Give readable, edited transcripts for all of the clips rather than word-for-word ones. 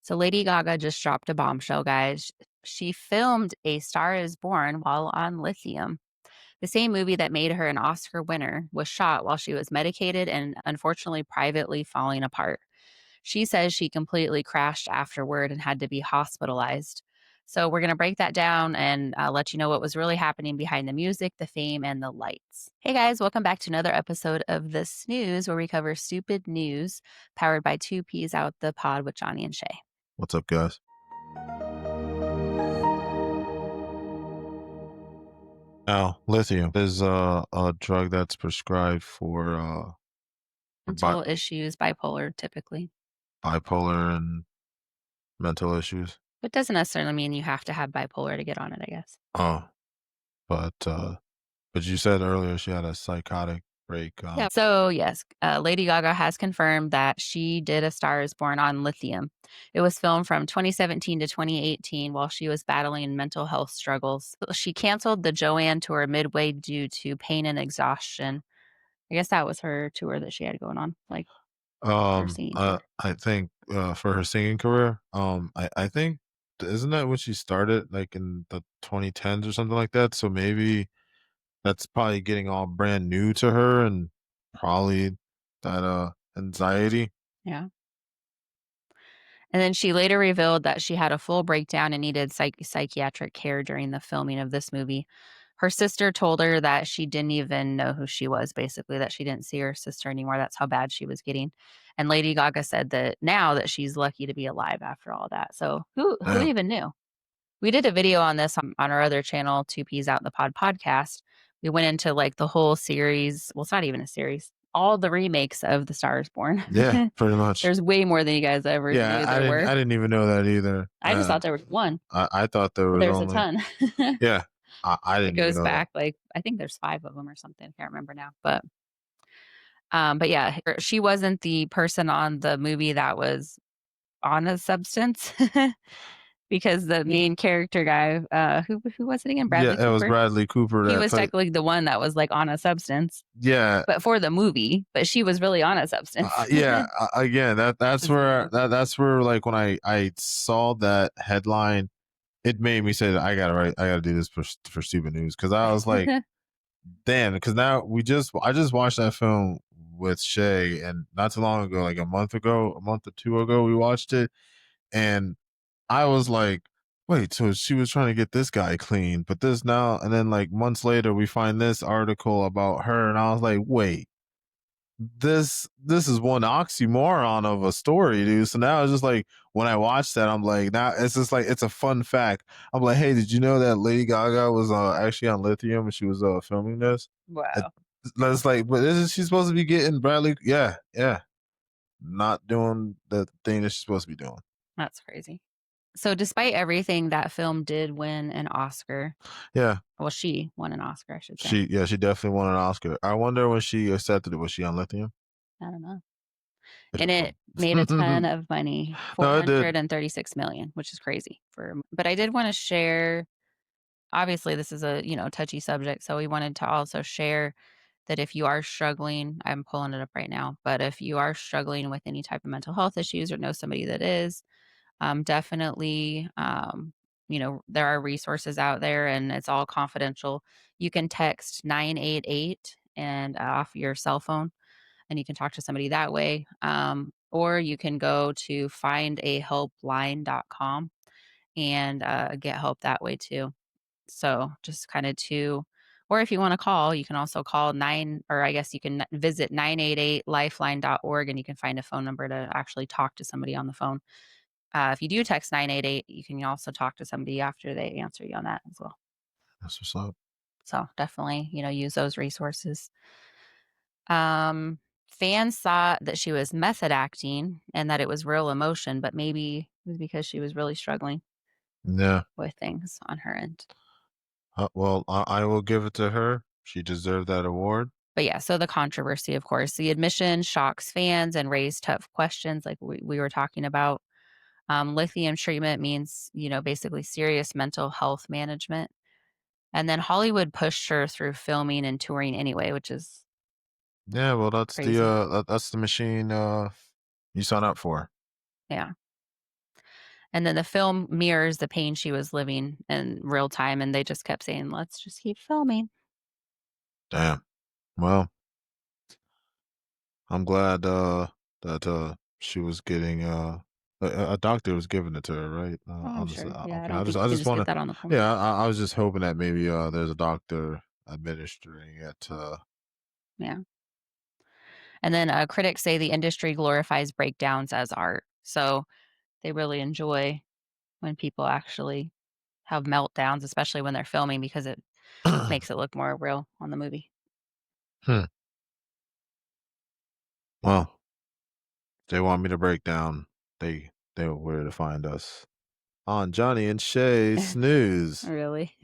So Lady Gaga just dropped a bombshell, guys. She filmed A Star Is Born while on lithium. The same movie that made her an Oscar winner was shot while she was medicated and unfortunately privately falling apart. She says she completely crashed afterward and had to be hospitalized. So we're going to break that down and let you know what was really happening behind the music, the fame, and the lights. Hey guys, welcome back to another episode of the SNEWS where we cover stupid news powered by two P's out the pod with Johnny and Shay. What's up, guys? Now, lithium is a drug that's prescribed for Mental issues, bipolar typically. bipolar and mental issues. It doesn't necessarily mean you have to have bipolar to get on it, I guess. Oh, but you said earlier she had a psychotic break. Yeah. So, yes, Lady Gaga has confirmed that she did A Star Is Born on lithium. It was filmed from 2017 to 2018 while she was battling mental health struggles. She canceled the Joanne tour midway due to pain and exhaustion. I guess that was her tour that she had going on, like her singing tour. I think for her singing career, I think isn't that when she started, like in the 2010s or something like that? So maybe that's probably getting all brand new to her, and probably that anxiety. Yeah. And then she later revealed that she had a full breakdown and needed psychiatric care during the filming of this movie. Her sister told her that she didn't even know who she was, basically, that she didn't see her sister anymore. That's how bad she was getting. And Lady Gaga said that now that she's lucky to be alive after all that. So who Damn. even knew? We did a video on this on our other channel, Two Peas Out in the Pod podcast. We went into like the whole series. Well, it's not even a series. All the remakes of The Star is Born. Yeah, pretty much. There's way more than you guys ever Yeah, knew there were. I didn't even know that either. I just thought there was one. I thought there was There's a only ton. yeah. I It didn't even goes know that. back, like, I think there's 5 of them or something, I can't remember now, but yeah, she wasn't the person on the movie that was on a substance because the main character guy, who was it again? Bradley Yeah, it was Cooper? Bradley Cooper He that was played. technically the one that was, like, on a substance, Yeah, but for the movie, but she was really on a substance. yeah. Again, that's Which is where hilarious. that's where, like, when I saw that headline, it made me say that I gotta do this for stupid news, because I was like, damn, because now I just watched that film with Shay, and not too long ago, like a month or two ago, we watched it, and I was like, wait, so she was trying to get this guy clean, but this now, and then like months later, we find this article about her, and I was like, wait, this is one oxymoron of a story, dude. So now it's just like, when I watched that, I'm like, now it's just like, it's a fun fact. I'm like, hey, did you know that Lady Gaga was actually on lithium when she was filming this? It, Wow, it's like, but isn't she supposed to be getting Bradley? Yeah, yeah, not doing the thing that she's supposed to be doing. that's crazy. So despite everything, that film did win an Oscar. Yeah, Well, she won an Oscar, I should say. she definitely won an Oscar. I wonder when she accepted it, was she on lithium? I don't know. It And it made a ton of money, No, it did. 436,000,000, which is crazy but I did wanna share, obviously, this is a, touchy subject, so we wanted to also share that if you are struggling, I'm pulling it up right now, but if you are struggling with any type of mental health issues or know somebody that is, definitely, there are resources out there and it's all confidential. You can text 988 and off your cell phone and you can talk to somebody that way. Or you can go to findahelpline.com and get help that way too. So just kind of or if you want to call, you can also call or I guess you can visit 988lifeline.org and you can find a phone number to actually talk to somebody on the phone. If you do text 988, you can also talk to somebody after they answer you on that as well. That's what's up. So definitely, use those resources. Um, Fans thought that she was method acting and that it was real emotion, but maybe it was because she was really struggling Yeah. with things on her end. Well, I will give it to her. She deserved that award. But yeah, so the controversy, of course, the admission shocks fans and raised tough questions like we were talking about. Lithium treatment means, basically serious mental health management. And then Hollywood pushed her through filming and touring anyway, which is Yeah, well, crazy. that's the machine you sign up for. Yeah. And then the film mirrors the pain she was living in real time, and they just kept saying, "Let's just keep filming." Damn. Well, I'm glad that she was getting a doctor was giving it to her, right? Oh, I'm Honestly, sure. Yeah, I okay. don't think I you can just just want get to. that on the corner. Yeah, I was just hoping that maybe there's a doctor administering it. Yeah. And then, critics say the industry glorifies breakdowns as art, so they really enjoy when people actually have meltdowns, especially when they're filming because it makes it look more real on the movie. Hmm. Well, they want me to break down. They know where to find us on Johnny and Shay Snooze. Really.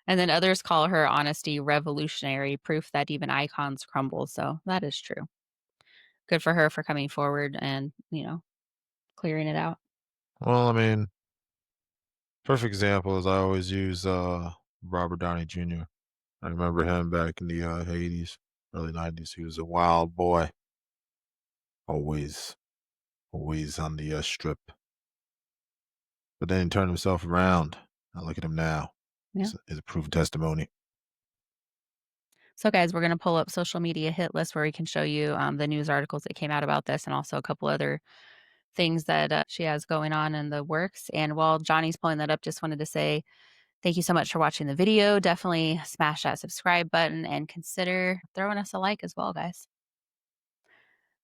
And then others call her honesty revolutionary, proof that even icons crumble, so that is true. Good for her for coming forward and, clearing it out. Well, I mean, perfect example is I always use Robert Downey Jr. I remember him back in the 80s, early 90s. He was a wild boy, always, always on the strip. But then he turned himself around. Now look at him now. Yeah. Is a proven testimony. So, guys, we're going to pull up social media hit list where we can show you the news articles that came out about this and also a couple other things that she has going on in the works. And while Johnny's pulling that up, just wanted to say thank you so much for watching the video. Definitely smash that subscribe button and consider throwing us a like as well, guys.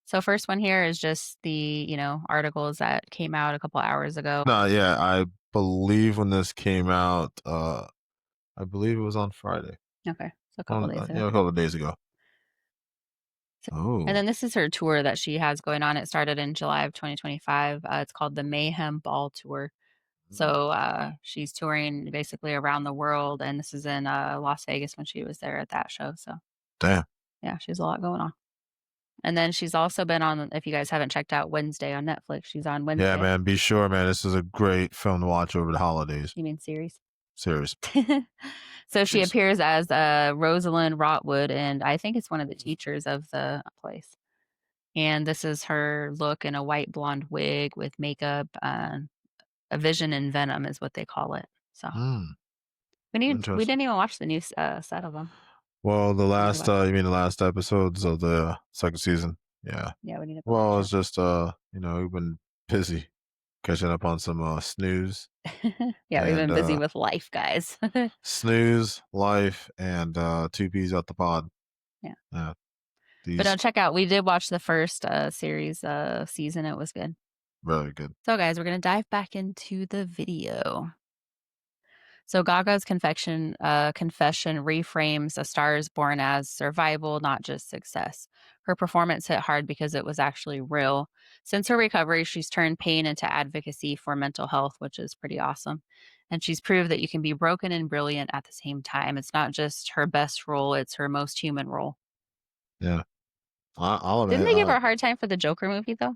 So, first one here is just the, articles that came out a couple hours ago. No, yeah, I believe when this came out, I believe it was on Friday. Okay. So, a couple On days yeah, ago. a couple of days ago. So and Oh, then this is her tour that she has going on. It started in July of 2025. It's called the Mayhem Ball Tour. mm, So she's touring basically around the world, and this is in Las Vegas when she was there at that show. So damn. yeah, she's a lot going on. And then she's also been on. If you guys haven't checked out Wednesday on Netflix, she's on Yeah, Wednesday. man. Be sure, man. This is a great film to watch over the holidays. You mean series? Serious. So she Serious. appears as Rosalind Rotwood, and I think it's one of the teachers of the place. And this is her look in a white blonde wig with makeup. A vision in Venom is what they call it. So Hmm. we Interesting. didn't even watch the new set of them. Well, the We need to last, watch that. you mean the last episodes of the second season? Yeah. Yeah, we need to go Well, watch it's it. just, we've been busy catching up on some snooze Yeah, we've and been busy with life, guys. snooze, life, and two peas out the pod. Yeah. Yeah. But These check out we did watch the first series season. It was good. really good. So guys, we're gonna dive back into the video. So Gaga's confession reframes A Star is Born as survival, not just success. Her performance hit hard because it was actually real. Since her recovery, she's turned pain into advocacy for mental health, which is pretty awesome. And she's proved that you can be broken and brilliant at the same time. It's not just her best role, it's her most human role. Yeah. I'll Didn't admit, they give her a hard time for the Joker movie, though?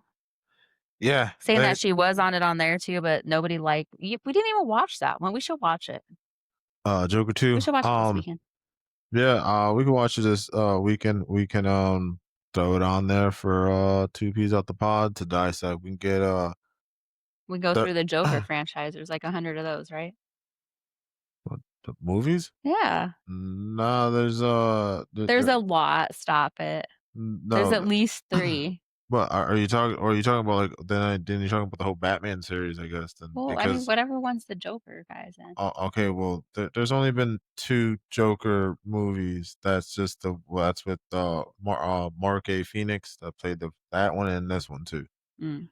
yeah, Saying that she was on it on there too, but nobody we didn't even watch that one. We should watch it. Joker We 2. should watch it this weekend. Yeah, we can watch it this weekend. We can throw it on there for two peas out the pod to dissect. We can get We go the through the Joker franchise. There's like 100 of those, right? what, the movies. Yeah. No, there's There's a lot, stop it. There's no. at least 3. But are you talking? Or are you talking about like then you talking about the whole Batman series? I guess then Well, I mean, because whatever one's the Joker, guys, then. okay, well there's only been two Joker movies. That's just that's with Mark A. Phoenix that played that one and this one too. Mm.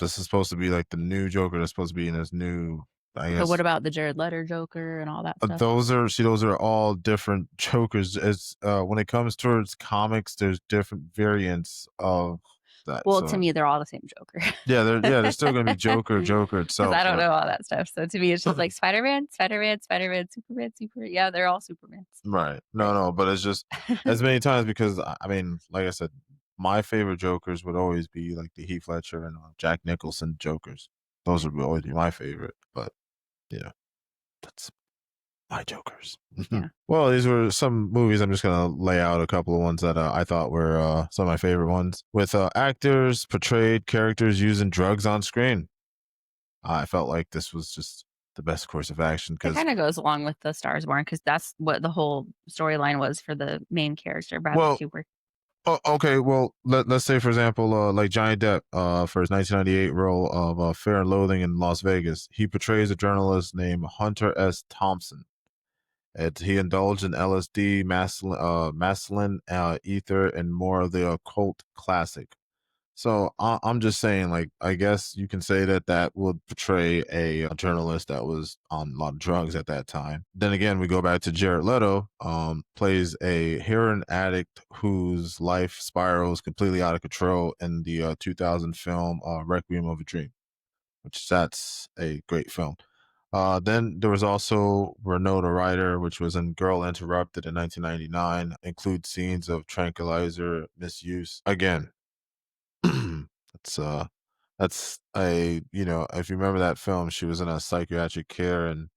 This is supposed to be like the new Joker that's supposed to be in this new, I But what guess. about the Jared Leto Joker and all that stuff? Those are all different Jokers. As when it comes towards comics, there's different variants of that. Well, to So me, they're all the same Joker. yeah, there's still gonna be Joker Because I itself, don't but know all that stuff. So to me, it's just like Spider-Man, Spider-Man, Spider-Man, Superman, Superman. Yeah, they're all Supermans. right. Right. No, but it's just as many times because I mean, like I said, my favorite Jokers would always be like the Heath Ledger and Jack Nicholson Jokers. Those would always be my favorite. But yeah, that's my Jokers. Yeah. Well, these were some movies. I'm just gonna lay out a couple of ones that I thought were some of my favorite ones with actors portrayed characters using drugs on screen. I felt like this was just the best course of action It because, kinda goes along with The Star Is Born because that's what the whole storyline was for the main character, Bradley well, Cooper. okay, well, let's say for example, like Johnny Depp, for his 1998 role of Fear and Loathing in Las Vegas, he portrays a journalist named Hunter S. Thompson. He indulged in LSD, masculine ether, and more of the occult classic. So I'm just saying, like, I guess you can say that that would portray a journalist that was on a lot of drugs at that time. Then again, we go back to Jared Leto, plays a heroin addict whose life spirals completely out of control in the 2000 film Requiem of a Dream, which that's a great film. Then there was also Renault the Rider, which was in Girl Interrupted in 1999, includes scenes of tranquilizer misuse. Again, that's that's a if you remember that film, she was in a psychiatric care and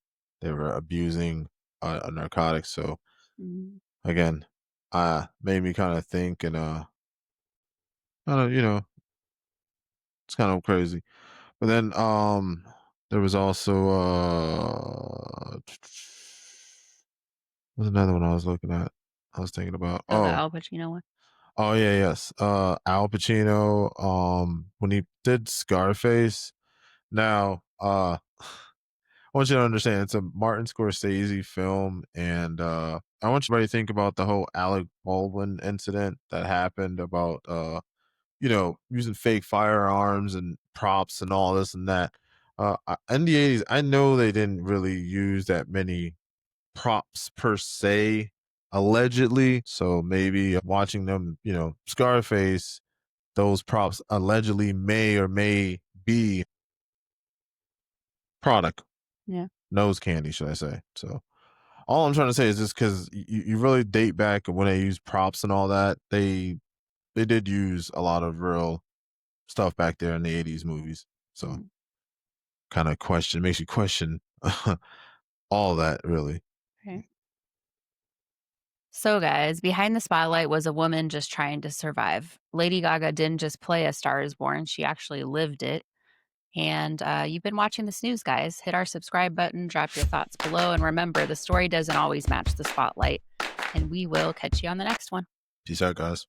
they were abusing narcotics. So Mm, again, made me kind of think and kind of it's kind of crazy. But then there was also there's another one I was looking at. I was thinking about. so the Al Pacino one. Oh yeah, yes. Al Pacino, when he did Scarface. Now, I want you to understand it's a Martin Scorsese film, and I want everybody to think about the whole Alec Baldwin incident that happened about using fake firearms and props and all this and that. In the 80s, I know they didn't really use that many props per se, allegedly. So maybe watching them, Scarface, those props allegedly may or may be product Yeah. nose candy, should I say? So all I'm trying to say is just because you really date back when they use props and all that, they did use a lot of real stuff back there in the 80s movies. So Mm, kind of makes you question all that really. right. So, guys, behind the spotlight was a woman just trying to survive. Lady Gaga didn't just play A Star is Born, she actually lived it. And you've been watching the snooze, guys. Hit our subscribe button, drop your thoughts below, and remember the story doesn't always match the spotlight. And we will catch you on the next one. Peace out, guys.